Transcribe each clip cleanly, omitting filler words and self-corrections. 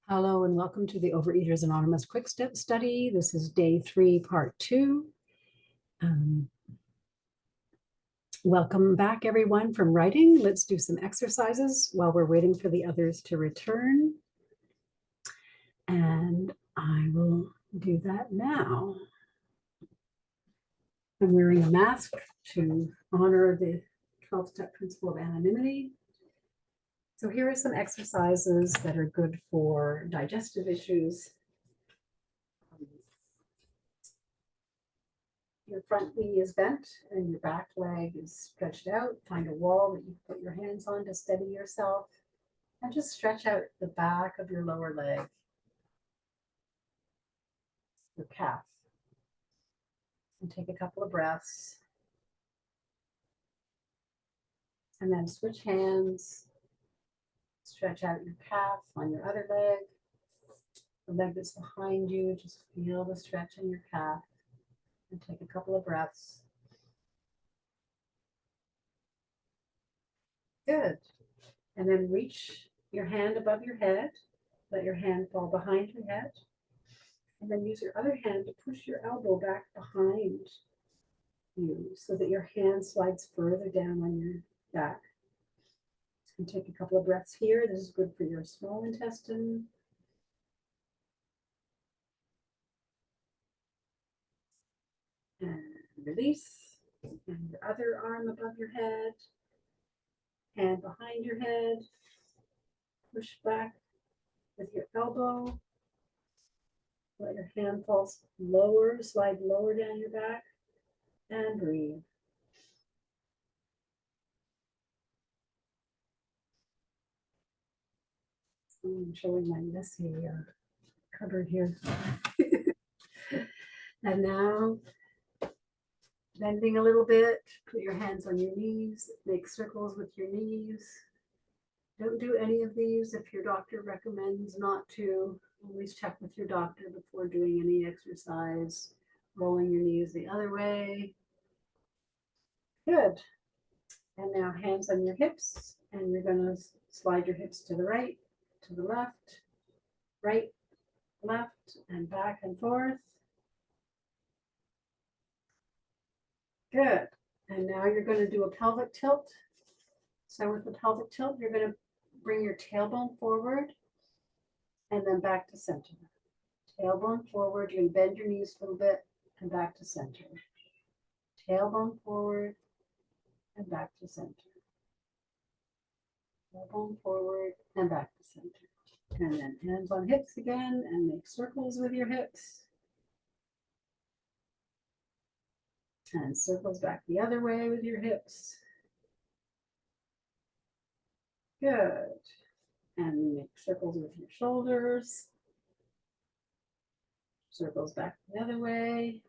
Hello and welcome to the Overeaters Anonymous Quick Step Study. This is day 3, part 2. Welcome back, everyone, from writing. Let's do some exercises while we're waiting for the others to return. And I will do that now. I'm wearing a mask to honor the 12-step principle of anonymity. So here are some exercises that are good for digestive issues. Your front knee is bent and your back leg is stretched out. Find a wall that you put your hands on to steady yourself. And just stretch out the back of your lower leg, your calf. And take a couple of breaths. And then switch hands. Stretch out your calf on your other leg. The leg that's behind you, just feel the stretch in your calf. And take a couple of breaths. Good. And then reach your hand above your head. Let your hand fall behind your head. And then use your other hand to push your elbow back behind you so that your hand slides further down on your back. And take a couple of breaths here. This is good for your small intestine. And release. And your other arm above your head. Hand behind your head. Push back with your elbow. Let your hand fall lower, slide lower down your back. And breathe. I'm showing my messy cupboard here. And now, bending a little bit, put your hands on your knees, make circles with your knees. Don't do any of these if your doctor recommends not to. Always check with your doctor before doing any exercise. Rolling your knees the other way. Good. And now hands on your hips, and you're going to slide your hips to the right, to the left, right, left, and back and forth. Good. And now you're going to do a pelvic tilt. So with the pelvic tilt, you're going to bring your tailbone forward and then back to center. Tailbone forward, you're going to bend your knees a little bit and back to center. Tailbone forward and back to center. Tailbone forward and back to center. And then hands on hips again and make circles with your hips. And circles back the other way with your hips. Good. And make circles with your shoulders. Circles back the other way.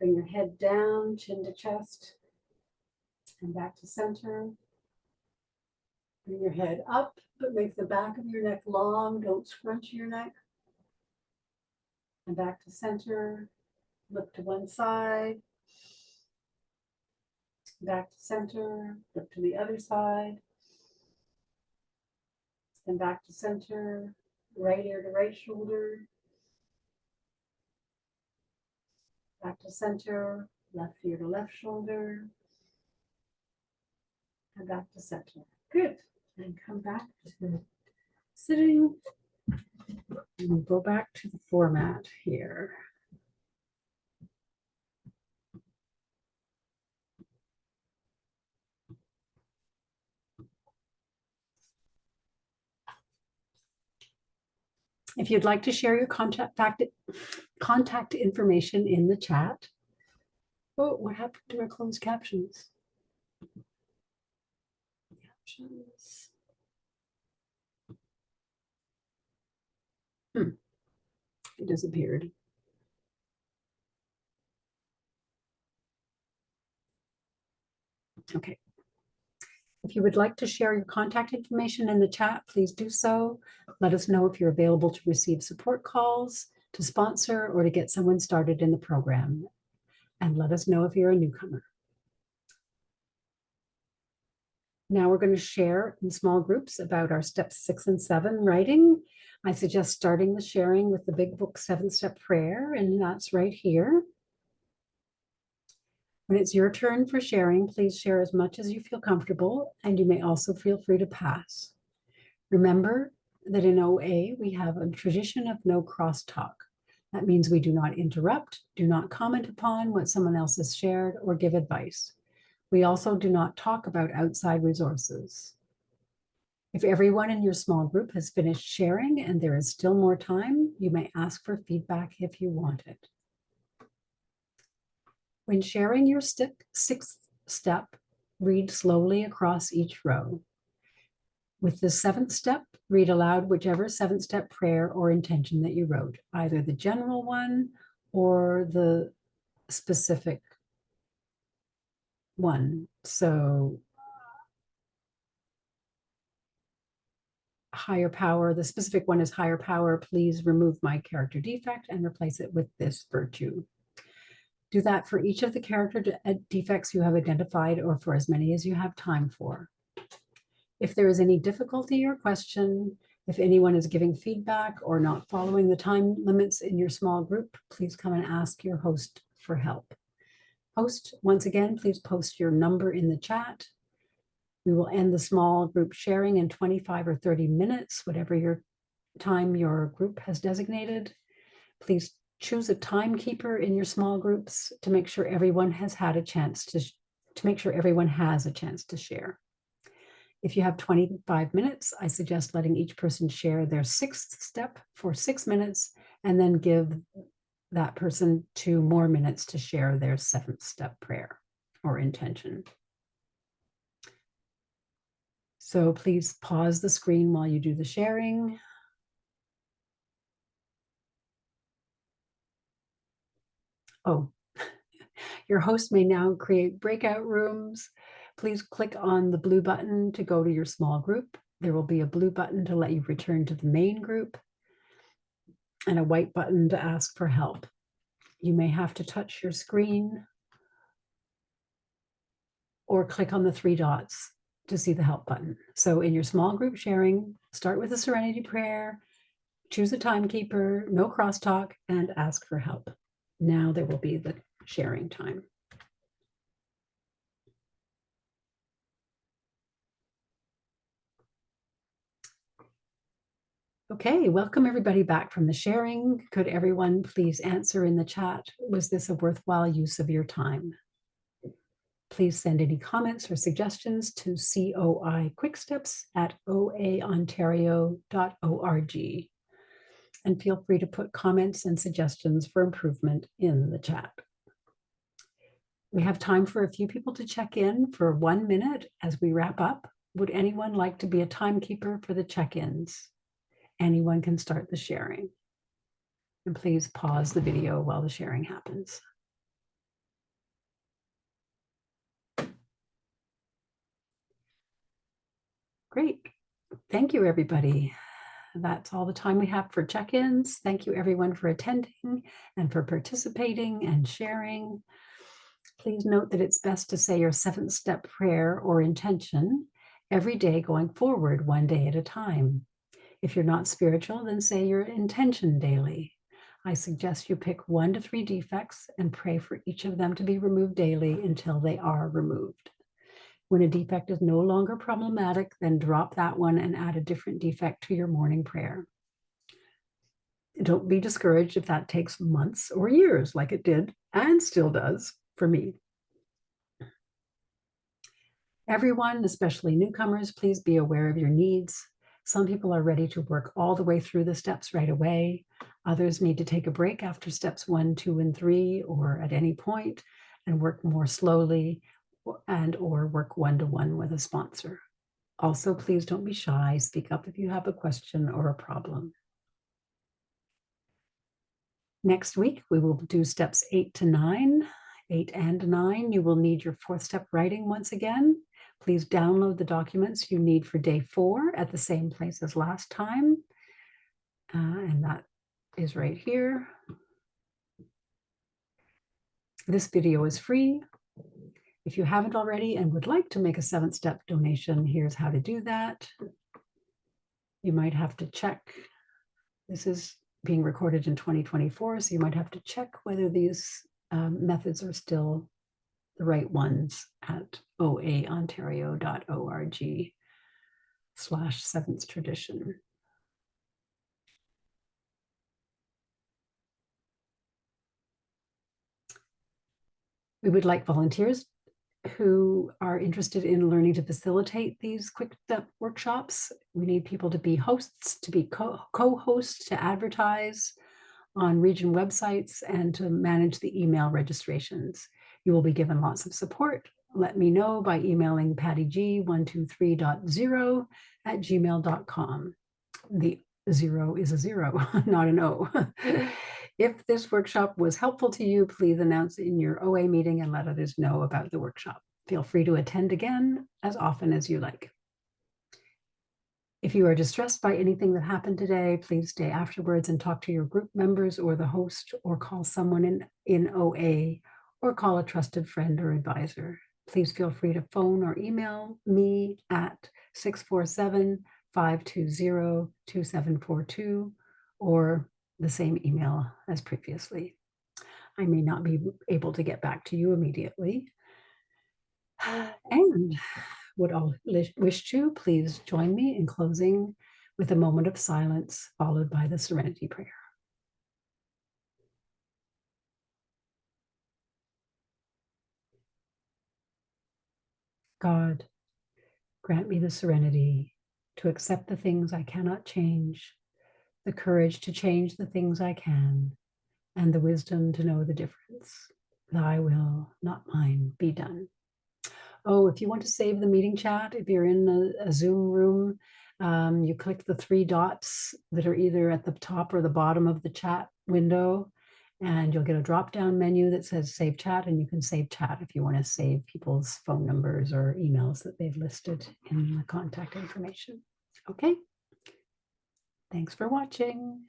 Bring your head down, chin to chest, and back to center. Bring your head up, but make the back of your neck long. Don't scrunch your neck. And back to center. Look to one side. Back to center. Look to the other side. And back to center. Right ear to right shoulder. Back to center. Left ear to left shoulder. And back to center. Good. And come back to sitting. And we'll go back to the format here. If you'd like to share your contact information in the chat. Oh, what happened to our closed captions? It disappeared. Okay. If you would like to share your contact information in the chat, please do so. Let us know if you're available to receive support calls, to sponsor, or to get someone started in the program. And let us know if you're a newcomer. Now we're going to share in small groups about our steps 6 and 7 writing. I suggest starting the sharing with the big book 7-step prayer, and that's right here. When it's your turn for sharing, please share as much as you feel comfortable, and you may also feel free to pass. Remember that in OA, we have a tradition of no crosstalk. That means we do not interrupt, do not comment upon what someone else has shared, or give advice. We also do not talk about outside resources. If everyone in your small group has finished sharing and there is still more time, you may ask for feedback if you want it. When sharing your 6th step, read slowly across each row. With the 7th step, read aloud whichever 7th step prayer or intention that you wrote, either the general one or the specific one. So higher power, the specific one is higher power, please remove my character defect and replace it with this virtue. Do that for each of the character defects you have identified or for as many as you have time for. If there is any difficulty or question, if anyone is giving feedback or not following the time limits in your small group, please come and ask your host for help. Host, once again, please post your number in the chat. We will end the small group sharing in 25 or 30 minutes, whatever your time your group has designated. Please choose a timekeeper in your small groups to make sure everyone has had a chance to make sure everyone has a chance to share. If you have 25 minutes, I suggest letting each person share their 6th step for 6 minutes and then give that person 2 more minutes to share their 7th step prayer or intention. So please pause the screen while you do the sharing. Oh, your host may now create breakout rooms. Please click on the blue button to go to your small group. There will be a blue button to let you return to the main group and a white button to ask for help. You may have to touch your screen or click on the 3 dots to see the help button. So in your small group sharing, start with a serenity prayer, choose a timekeeper, no crosstalk, and ask for help. Now there will be the sharing time. Okay, welcome everybody back from the sharing. Could everyone please answer in the chat, was this a worthwhile use of your time? Please send any comments or suggestions to coiquicksteps@oaontario.org. And feel free to put comments and suggestions for improvement in the chat. We have time for a few people to check in for 1 minute as we wrap up. Would anyone like to be a timekeeper for the check-ins? Anyone can start the sharing. And please pause the video while the sharing happens. Great. Thank you, everybody. That's all the time we have for check-ins. Thank you, everyone, for attending and for participating and sharing. Please note that it's best to say your 7th step prayer or intention every day going forward, 1 day at a time. If you're not spiritual, then say your intention daily. I suggest you pick 1 to 3 defects and pray for each of them to be removed daily until they are removed. When a defect is no longer problematic, then drop that one and add a different defect to your morning prayer. Don't be discouraged if that takes months or years, like it did and still does for me. Everyone, especially newcomers, please be aware of your needs. Some people are ready to work all the way through the steps right away. Others need to take a break after steps 1, 2, and 3, or at any point, and work more slowly and or work one-to-one with a sponsor. Also, please don't be shy. Speak up if you have a question or a problem. Next week, we will do steps 8 to 9. 8 and 9, you will need your 4th step writing once again. Please download the documents you need for day 4 at the same place as last time. And that is right here. This video is free. If you haven't already and would like to make a 7-step donation, here's how to do that. You might have to check. This is being recorded in 2024, so you might have to check whether these methods are still the right ones at oaontario.org/seventh tradition. We would like volunteers who are interested in learning to facilitate these quick step workshops. We need people to be hosts, to be co-hosts, to advertise on region websites, and to manage the email registrations. You will be given lots of support. Let me know by emailing pattyg123.0@gmail.com. The 0 is a 0, not an O. If this workshop was helpful to you, please announce in your OA meeting and let others know about the workshop. Feel free to attend again as often as you like. If you are distressed by anything that happened today, please stay afterwards and talk to your group members or the host, or call someone in OA, or call a trusted friend or advisor. Please feel free to phone or email me at 647-520-2742, or the same email as previously. I may not be able to get back to you immediately. And would all wish to please join me in closing with a moment of silence, followed by the Serenity Prayer. God, grant me the serenity to accept the things I cannot change, the courage to change the things I can, and the wisdom to know the difference. Thy will, not mine, be done. Oh, if you want to save the meeting chat, if you're in a Zoom room, you click the 3 dots that are either at the top or the bottom of the chat window, and you'll get a drop-down menu that says Save Chat, and you can save chat if you want to save people's phone numbers or emails that they've listed in the contact information. Okay. Thanks for watching.